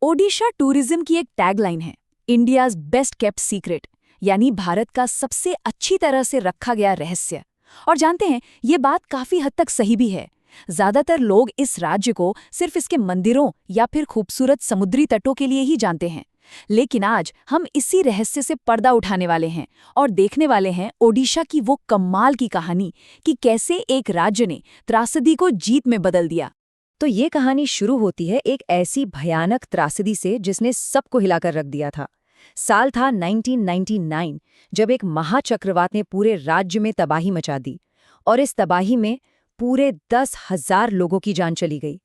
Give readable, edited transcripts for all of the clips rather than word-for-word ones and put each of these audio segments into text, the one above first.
Odisha tourism की एक tagline है, इंडियाज बेस्ट केप्ट सीक्रेट, यानी भारत का सबसे अच्छी तरह से रखा गया रहस्य। और जानते हैं, ये बात काफी हद तक सही भी है। ज्यादातर लोग इस राज्य को सिर्फ इसके मंदिरों या फिर खूबसूरत समुद्री तटों के लिए ही जानते हैं। लेकिन आज हम इसी रहस्य से पर्दा उठाने वाले हैं और देखने वाले हैं ओडिशा की वो कमाल की कहानी कि कैसे एक राज्य ने त्रासदी को जीत में बदल दिया। तो ये कहानी शुरू होती है एक ऐसी भयानक त्रासदी से जिसने सबको हिलाकर रख दिया था। साल था 1999, जब एक महाचक्रवात ने पूरे राज्य में तबाही मचा दी। और इस तबाही में पूरे 10,000 लोगों की जान चली गई।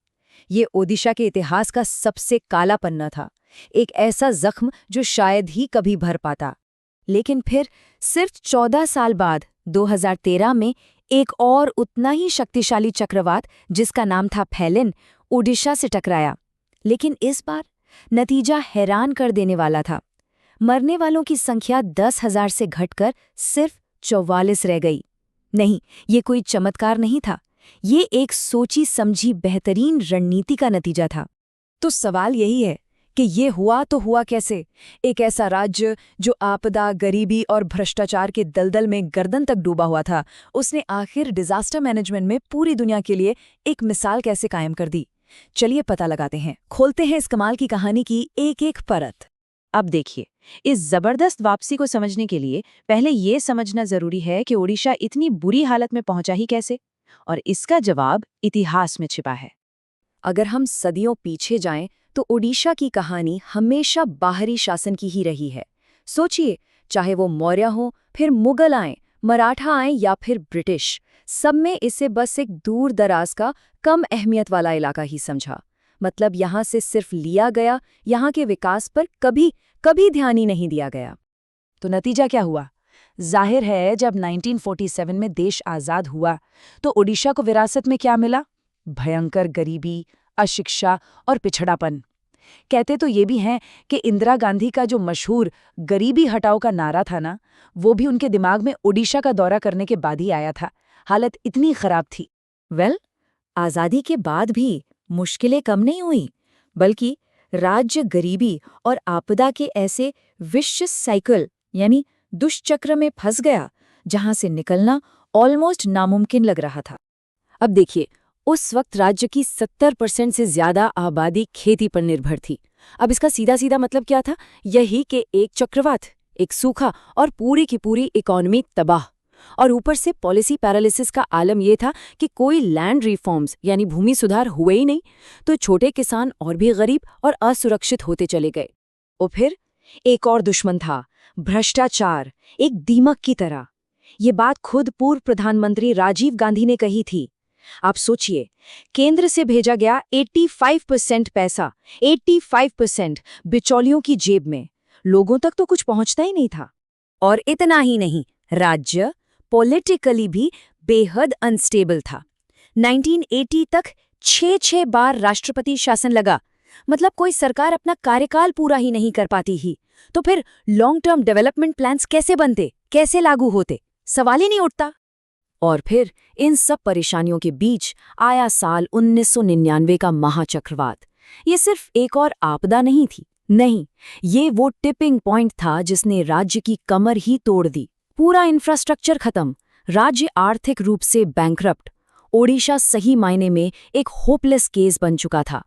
ये ओडिशा के इतिहास का सबसे काला पन्ना था, एक ऐसा जख्म जो शायद ही कभी भर पाता। लेकिन फिर सिर्फ 14 साल बाद 2013 में एक और उतना ही शक्तिशाली चक्रवात, जिसका नाम था फैलिन, ओडिशा से टकराया। लेकिन इस बार नतीजा हैरान कर देने वाला था। मरने वालों की संख्या 10,000 से घटकर सिर्फ 44 रह गई। नहीं, ये कोई चमत्कार नहीं था, ये एक सोची समझी बेहतरीन रणनीति का नतीजा था। तो सवाल यही है कि ये हुआ तो हुआ कैसे? एक ऐसा राज्य जो आपदा, गरीबी और भ्रष्टाचार के दलदल में गर्दन तक डूबा हुआ था, उसने आखिर डिजास्टर मैनेजमेंट में पूरी दुनिया के लिए एक मिसाल कैसे कायम कर दी? चलिए पता लगाते हैं, खोलते हैं इस कमाल की कहानी की एक एक परत। अब देखिए, इस जबरदस्त वापसी को समझने के लिए पहले ये समझना जरूरी है कि ओडिशा इतनी बुरी हालत में पहुंचा ही कैसे, और इसका जवाब इतिहास में छिपा है। अगर हम सदियों पीछे जाएं तो ओडिशा की कहानी हमेशा बाहरी शासन की ही रही है। सोचिए, चाहे वो मौर्य हो, फिर मुगल आएं, मराठा आएं या फिर ब्रिटिश, सब में इसे बस एक दूर दराज का कम अहमियत वाला इलाका ही समझा। मतलब यहाँ से सिर्फ लिया गया, यहाँ के विकास पर कभी कभी ध्यान ही नहीं दिया गया। तो नतीजा क्या हुआ? जाहिर है, जब 1947 में देश आज़ाद हुआ तो ओडिशा को विरासत में क्या मिला? भयंकर गरीबी, अशिक्षा और पिछड़ापन। कहते तो ये भी हैं कि इंदिरा गांधी का जो मशहूर गरीबी हटाओ का नारा था ना, वो भी उनके दिमाग में ओडिशा का दौरा करने के बाद ही आया था। हालत इतनी खराब थी। आज़ादी के बाद भी मुश्किलें कम नहीं हुई, बल्कि राज्य गरीबी और आपदा के ऐसे विशिष्ट साइकिल यानी दुष्चक्र में फंस गया, जहां से निकलना ऑलमोस्ट नामुमकिन लग रहा था। अब देखिए, उस वक्त राज्य की 70% से ज्यादा आबादी खेती पर निर्भर थी। अब इसका सीधा सीधा मतलब क्या था? यही कि एक चक्रवात, एक सूखा और पूरी की पूरी इकॉनमी तबाह। और ऊपर से पॉलिसी पैरालिसिस का आलम यह था कि कोई लैंड रिफॉर्म्स यानी भूमि सुधार हुए ही नहीं, तो छोटे किसान और भी गरीब और असुरक्षित होते चले गए। और फिर एक और दुश्मन था, भ्रष्टाचार, एक दीमक की तरह। ये बात खुद पूर्व प्रधानमंत्री राजीव गांधी ने कही थी। आप सोचिए, केंद्र से भेजा गया 85% पैसा, 85% बिचौलियों की जेब में, लोगों तक तो कुछ पहुंचता ही नहीं था। और इतना ही नहीं, राज्य पॉलिटिकली भी बेहद अनस्टेबल था। 1980 तक 6 बार राष्ट्रपति शासन लगा। मतलब कोई सरकार अपना कार्यकाल पूरा ही नहीं कर पाती ही, तो फिर लॉन्ग टर्म डेवलपमेंट प्लान्स कैसे बनते, कैसे लागू होते? सवाल ही नहीं उठता। और फिर इन सब परेशानियों के बीच आया साल 1999 का महाचक्रवात। ये सिर्फ एक और आपदा नहीं थी, नहीं, ये वो टिपिंग पॉइंट था जिसने राज्य की कमर ही तोड़ दी। पूरा इंफ्रास्ट्रक्चर खत्म, राज्य आर्थिक रूप से बैंकरप्ट। ओडिशा सही मायने में एक होपलेस केस बन चुका था।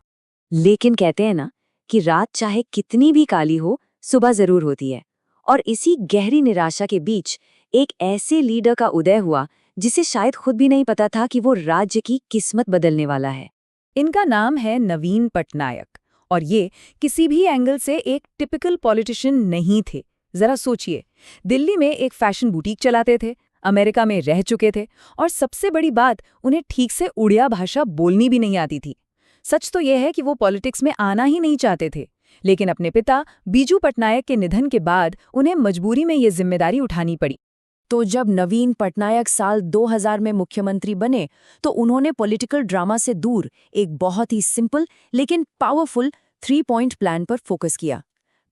लेकिन कहते हैं ना कि रात चाहे कितनी भी काली हो, सुबह जरूर होती है। और इसी गहरी निराशा के बीच एक ऐसे लीडर का उदय हुआ जिसे शायद खुद भी नहीं पता था कि वो राज्य की किस्मत बदलने वाला है। इनका नाम है नवीन पटनायक, और ये किसी भी एंगल से एक टिपिकल पॉलिटिशियन नहीं थे। जरा सोचिए, दिल्ली में एक फैशन बुटीक चलाते थे, अमेरिका में रह चुके थे, और सबसे बड़ी बात, उन्हें ठीक से उड़िया भाषा बोलनी भी नहीं आती थी। सच तो यह है कि वो पॉलिटिक्स में आना ही नहीं चाहते थे, लेकिन अपने पिता बीजू पटनायक के निधन के बाद उन्हें मजबूरी में ये जिम्मेदारी उठानी पड़ी। तो जब नवीन पटनायक साल 2000 में मुख्यमंत्री बने, तो उन्होंने पॉलिटिकल ड्रामा से दूर एक बहुत ही सिंपल लेकिन पावरफुल 3 पॉइंट प्लान पर फोकस किया।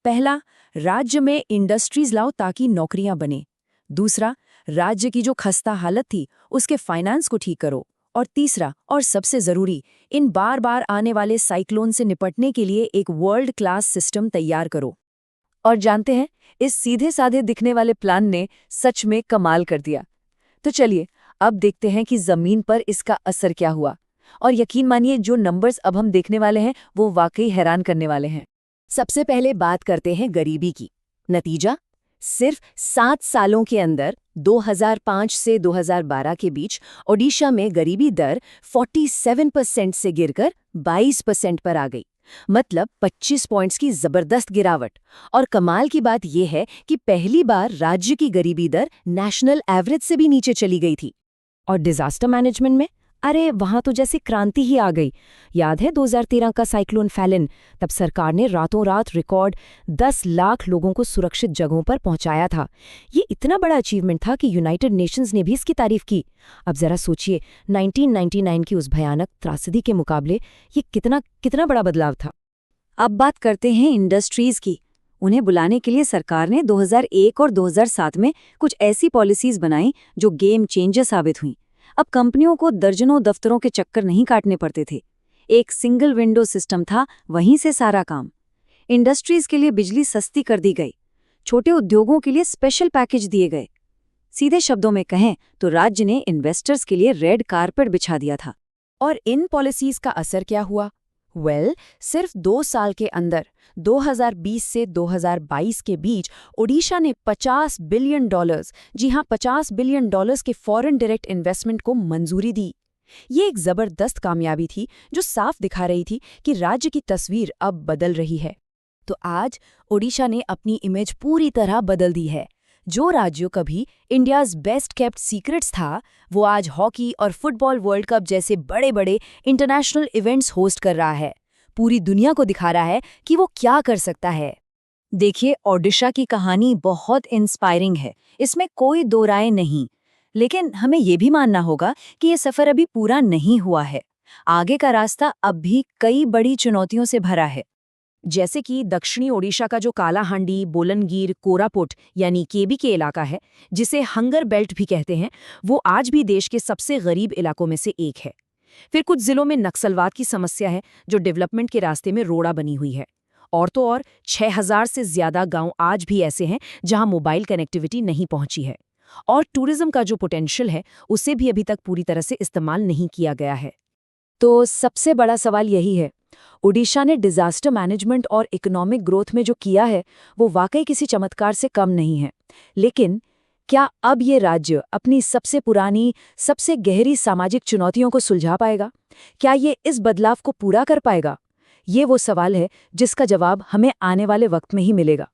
पहला, राज्य में इंडस्ट्रीज लाओ ताकि नौकरियां बने। दूसरा, राज्य की जो खस्ता हालत थी उसके फाइनेंस को ठीक करो। और तीसरा और सबसे जरूरी, इन बार बार आने वाले साइक्लोन से निपटने के लिए एक वर्ल्ड क्लास सिस्टम तैयार करो। और जानते हैं, इस सीधे साधे दिखने वाले प्लान ने सच में कमाल कर दिया। तो चलिए अब देखते हैं कि जमीन पर इसका असर क्या हुआ। और यकीन मानिए, जो नंबर्स अब हम देखने वाले हैं वो वाकई हैरान करने वाले हैं। सबसे पहले बात करते हैं गरीबी की। नतीजा, सिर्फ 7 सालों के अंदर 2005 से 2012 के बीच ओडिशा में गरीबी दर 47% से गिरकर 22% पर आ गई। मतलब 25 पॉइंट्स की जबरदस्त गिरावट। और कमाल की बात यह है कि पहली बार राज्य की गरीबी दर नेशनल एवरेज से भी नीचे चली गई थी। और डिजास्टर मैनेजमेंट में, अरे वहां तो जैसे क्रांति ही आ गई। याद है 2013 का साइक्लोन फैलन? तब सरकार ने रातों रात रिकॉर्ड 10 लाख लोगों को सुरक्षित जगहों पर पहुंचाया था। ये इतना बड़ा अचीवमेंट था कि यूनाइटेड नेशंस ने भी इसकी तारीफ की। अब जरा सोचिए, 1999 की उस भयानक त्रासदी के मुकाबले ये कितना बड़ा बदलाव था। अब बात करते हैं इंडस्ट्रीज की। उन्हें बुलाने के लिए सरकार ने 2001 और 2007 में कुछ ऐसी पॉलिसीज बनाई जो गेम चेंजर साबित हुई। अब कंपनियों को दर्जनों दफ्तरों के चक्कर नहीं काटने पड़ते थे। एक सिंगल विंडो सिस्टम था, वहीं से सारा काम। इंडस्ट्रीज के लिए बिजली सस्ती कर दी गई। छोटे उद्योगों के लिए स्पेशल पैकेज दिए गए। सीधे शब्दों में कहें तो राज्य ने इन्वेस्टर्स के लिए रेड कारपेट बिछा दिया था। और इन पॉलिसीज का असर क्या हुआ? सिर्फ 2 साल के अंदर 2020 से 2022 के बीच ओडिशा ने $50 बिलियन, जी हां $50 बिलियन के फॉरेन डायरेक्ट इन्वेस्टमेंट को मंजूरी दी। ये एक जबरदस्त कामयाबी थी जो साफ दिखा रही थी कि राज्य की तस्वीर अब बदल रही है। तो आज ओडिशा ने अपनी इमेज पूरी तरह बदल दी है। जो राज्य कभी इंडियाज़ बेस्ट केप्ट सीक्रेट्स था, वो आज हॉकी और फुटबॉल वर्ल्ड कप जैसे बड़े-बड़े इंटरनेशनल इवेंट्स होस्ट कर रहा है। पूरी दुनिया को दिखा रहा है कि वो क्या कर सकता है। देखिए, ओडिशा की कहानी बहुत इंस्पायरिंग है, इसमें कोई दो राय नहीं। लेकिन हमें ये भी मानना होगा कि ये सफ़र अभी पूरा नहीं हुआ है। आगे का रास्ता अब भी कई बड़ी चुनौतियों से भरा है। जैसे कि दक्षिणी ओडिशा का जो कालाहांडी, बोलनगीर, कोरापुट यानी केबी के इलाका है, जिसे हंगर बेल्ट भी कहते हैं, वो आज भी देश के सबसे गरीब इलाकों में से एक है। फिर कुछ जिलों में नक्सलवाद की समस्या है, जो डेवलपमेंट के रास्ते में रोड़ा बनी हुई है। और तो और 6000 से ज्यादा गांव आज भी ऐसे हैं जहां मोबाइल कनेक्टिविटी नहीं पहुंची है। और टूरिज्म का जो पोटेंशियल है, उसे भी अभी तक पूरी तरह से इस्तेमाल नहीं किया गया है। तो सबसे बड़ा सवाल यही है, ओडिशा ने डिजास्टर मैनेजमेंट और इकोनॉमिक ग्रोथ में जो किया है वो वाकई किसी चमत्कार से कम नहीं है। लेकिन क्या अब ये राज्य अपनी सबसे पुरानी, सबसे गहरी सामाजिक चुनौतियों को सुलझा पाएगा? क्या ये इस बदलाव को पूरा कर पाएगा? ये वो सवाल है जिसका जवाब हमें आने वाले वक्त में ही मिलेगा।